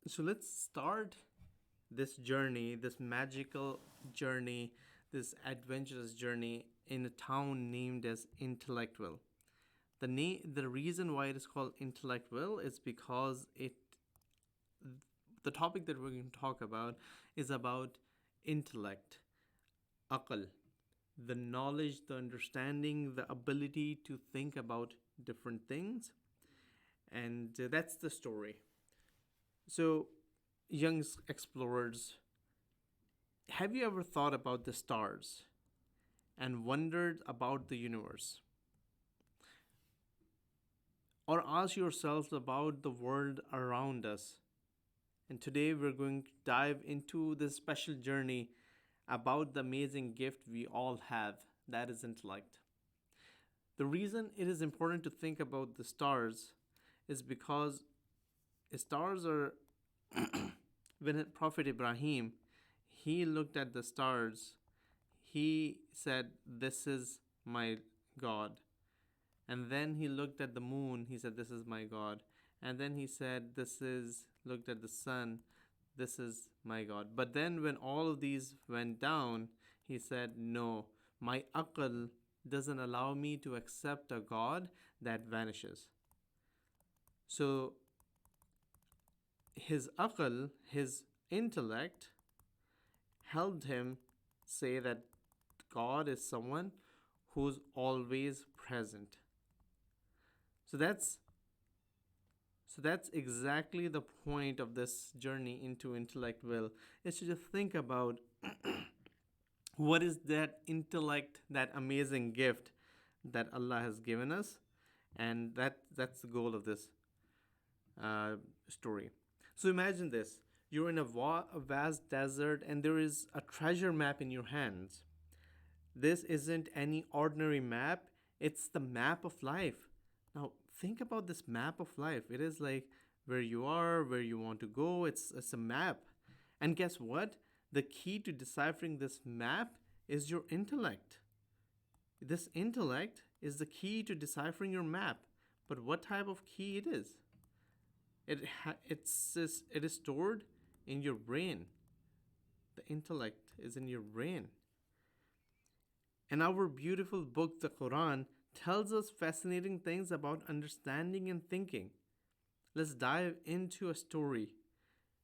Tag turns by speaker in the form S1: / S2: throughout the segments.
S1: So let's start this journey, this magical journey, this adventurous journey in a town named as Intellectville. The reason why it is called Intellectville is because the topic that we're going to talk about is about intellect, aql, the knowledge, the understanding, the ability to think about different things, and that's the story. So, young explorers, have you ever thought about the stars and wondered about the universe? Or ask yourselves about the world around us? And today we're going to dive into this special journey about the amazing gift we all have, that is intellect. The reason it is important to think about the stars is because stars are, when Prophet Ibrahim, he looked at the stars, he said, "This is my God." And then he looked at the moon, he said, "This is my God." And then he said, looked at the sun, "This is my God." But then when all of these went down, he said, "No, my aql doesn't allow me to accept a God that vanishes." So his aql, his intellect, helped him say that God is someone who's always present. So that's exactly the point of this journey into Intellectville, is to just think about what is that intellect, that amazing gift that Allah has given us, and that's the goal of this story. So imagine this: you're in a vast desert, and there is a treasure map in your hands. This isn't any ordinary map; it's the map of life. Now think about this map of life. It is like where you are, where you want to go. It's a map, and guess what? The key to deciphering this map is your intellect. This intellect is the key to deciphering your map. But what type of key it is? It is stored in your brain. The intellect is in your brain. And our beautiful book, the Quran, tells us fascinating things about understanding and thinking. Let's dive into a story.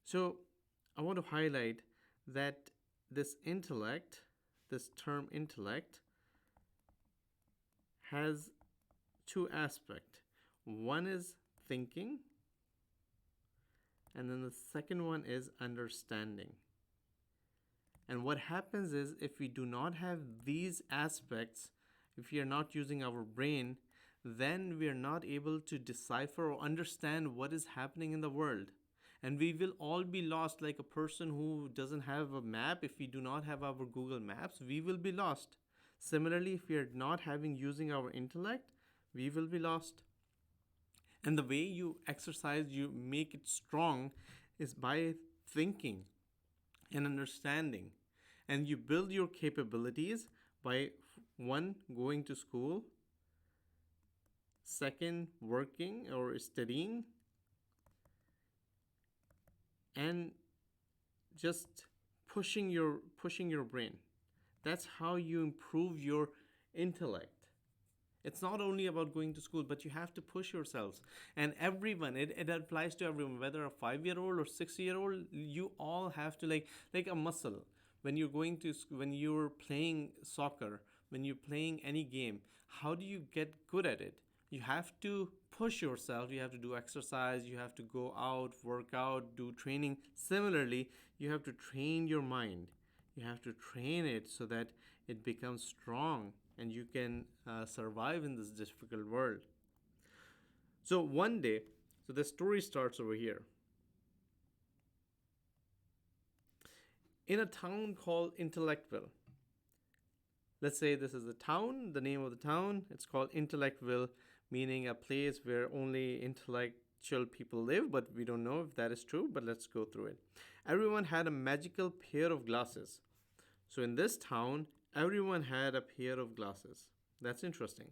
S1: So, I want to highlight that this intellect, this term intellect, has two aspects. One is thinking, and then the second one is understanding. And what happens is, if we do not have these aspects, if we are not using our brain, then we are not able to decipher or understand what is happening in the world. And we will all be lost, like a person who doesn't have a map. If we do not have our Google Maps, we will be lost. Similarly, if we are not having using our intellect, we will be lost. And the way you exercise, you make it strong, is by thinking and understanding. And you build your capabilities by one, going to school, second, working or studying, and just pushing your brain. That's how you improve your intellect. It's not only about going to school, but you have to push yourselves. And everyone, it applies to everyone, whether a 5 year old or 6 year old, you all have to, like a muscle. When you're playing soccer, when you're playing any game, how do you get good at it? You have to push yourself, you have to do exercise, you have to go out, work out, do training. Similarly, you have to train your mind. You have to train it so that it becomes strong and you can survive in this difficult world. So one day, so the story starts over here. In a town called Intellectville. Let's say this is the town, the name of the town. It's called Intellectville, meaning a place where only intellectual people live, but we don't know if that is true, but let's go through it. Everyone had a magical pair of glasses. So in this town, everyone had a pair of glasses. That's interesting.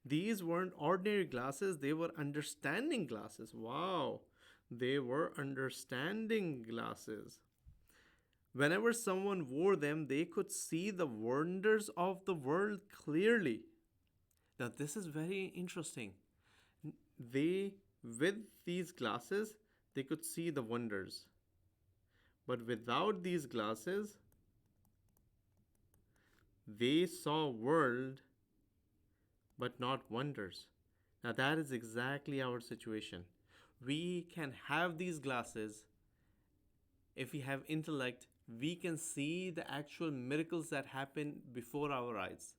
S1: These weren't ordinary glasses, they were understanding glasses. Wow. They were understanding glasses. Whenever someone wore them, they could see the wonders of the world clearly. Now, this is very interesting. They, with these glasses, they could see the wonders. But without these glasses, they saw world but not wonders. Now, that is exactly our situation. We can have these glasses. If we have intellect, we can see the actual miracles that happen before our eyes.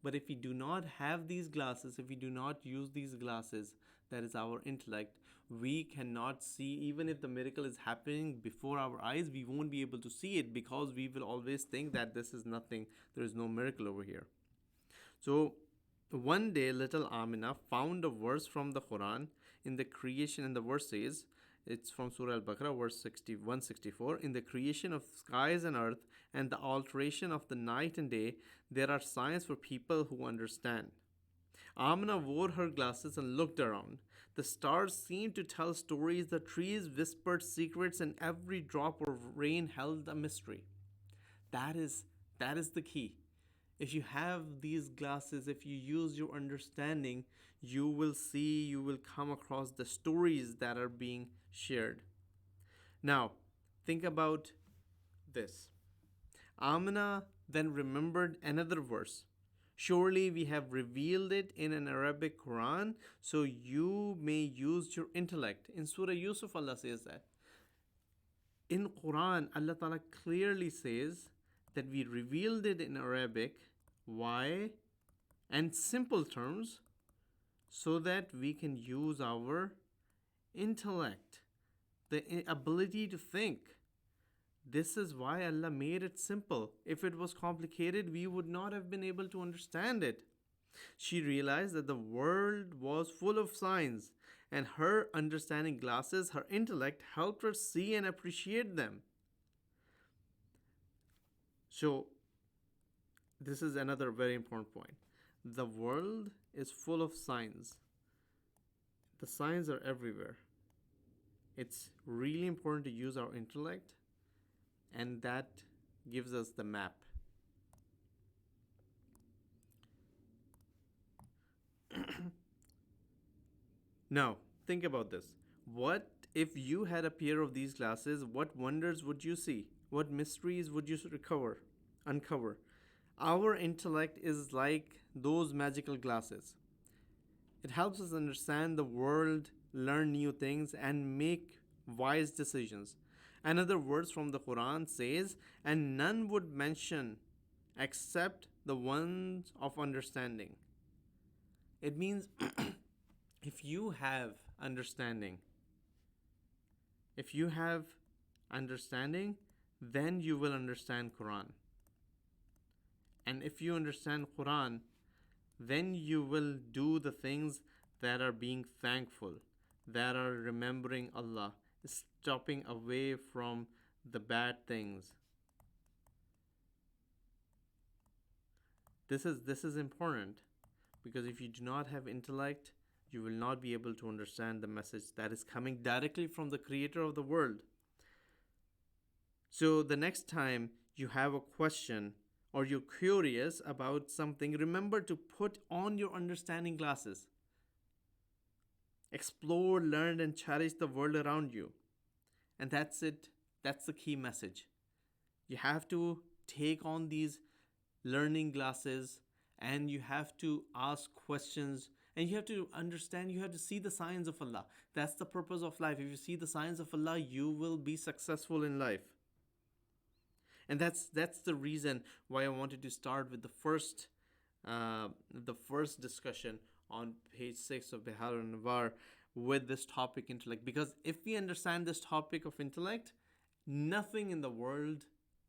S1: But if we do not have these glasses, if we do not use these glasses, that is our intellect, we cannot see. Even if the miracle is happening before our eyes, we won't be able to see it because we will always think that this is nothing, there is no miracle over here. So one day, little Amina found a verse from the Quran in the creation, and the verse says, it's from Surah Al Baqarah, verse 164. In the creation of skies and earth and the alteration of the night and day, there are signs for people who understand. Amina wore her glasses and looked around. The stars seemed to tell stories, the trees whispered secrets, and every drop of rain held a mystery. That is the key. If you have these glasses, if you use your understanding, you will see, you will come across the stories that are being shared. Now, think about this. Amina then remembered another verse. Surely we have revealed it in an Arabic Quran, so you may use your intellect. In Surah Yusuf, Allah says that. In Quran, Allah Ta'ala clearly says that we revealed it in Arabic. Why? And simple terms, so that we can use our intellect, the ability to think. This is why Allah made it simple. If it was complicated, we would not have been able to understand it. She realized that the world was full of signs, and her understanding glasses, her intellect, helped her see and appreciate them. So, this is another very important point. The world is full of signs. The signs are everywhere. It's really important to use our intellect, and that gives us the map. Now, think about this. What if you had a pair of these glasses? What wonders would you see? What mysteries would you uncover? Our intellect is like those magical glasses. It helps us understand the world, learn new things, and make wise decisions. Another verse from the Quran says, and none would mention except the ones of understanding. It means if you have understanding, then you will understand Quran. And if you understand Quran, then you will do the things that are being thankful, that are remembering Allah, stopping away from the bad things. This is important, because if you do not have intellect, you will not be able to understand the message that is coming directly from the creator of the world. So the next time you have a question or you're curious about something, remember to put on your understanding glasses. Explore, learn, and cherish the world around you. And that's it. That's the key message. You have to take on these learning glasses, and you have to ask questions, and you have to understand, you have to see the signs of Allah. That's the purpose of life. If you see the signs of Allah, you will be successful in life. And that's the reason why I wanted to start with the first discussion on page 6 of Biharul and Anwar with this topic, intellect. Because if we understand this topic of intellect, nothing in the world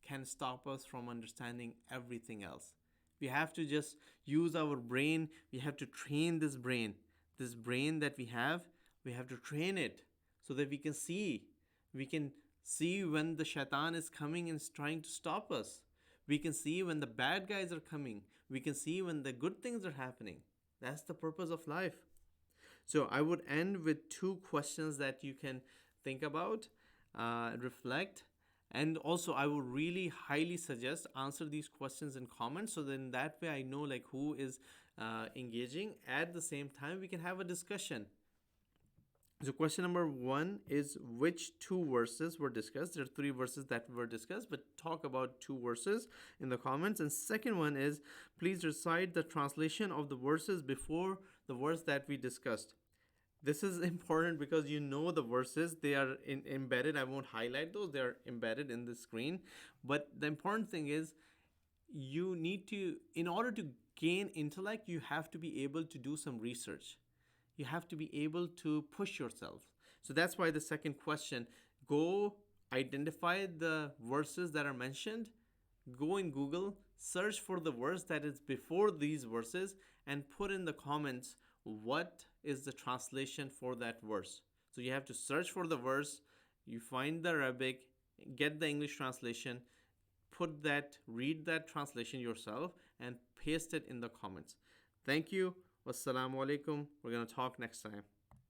S1: can stop us from understanding everything else. We have to just use our brain. We have to train this brain. This brain that we have to train it so that we can see. We can see when the shaitan is coming and is trying to stop us. We can see when the bad guys are coming. We can see when the good things are happening. That's the purpose of life. So I would end with 2 questions that you can think about, reflect, and also I would really highly suggest answer these questions in comments, so then that way I know like who is engaging. At the same time, we can have a discussion. So question number one is, which two verses were discussed? There are three verses that were discussed, but talk about two verses in the comments. And second one is, please recite the translation of the verses before the verse that we discussed. This is important because you know the verses, they are embedded. I won't highlight those, they are embedded in the screen. But the important thing is, you need to, in order to gain intellect, you have to be able to do some research. You have to be able to push yourself. So that's why the second question, go identify the verses that are mentioned, go in Google, search for the verse that is before these verses, and put in the comments what is the translation for that verse. So you have to search for the verse, you find the Arabic, get the English translation, put that, read that translation yourself, and paste it in the comments. Thank you. Wassalamu alaikum. We're going to talk next time.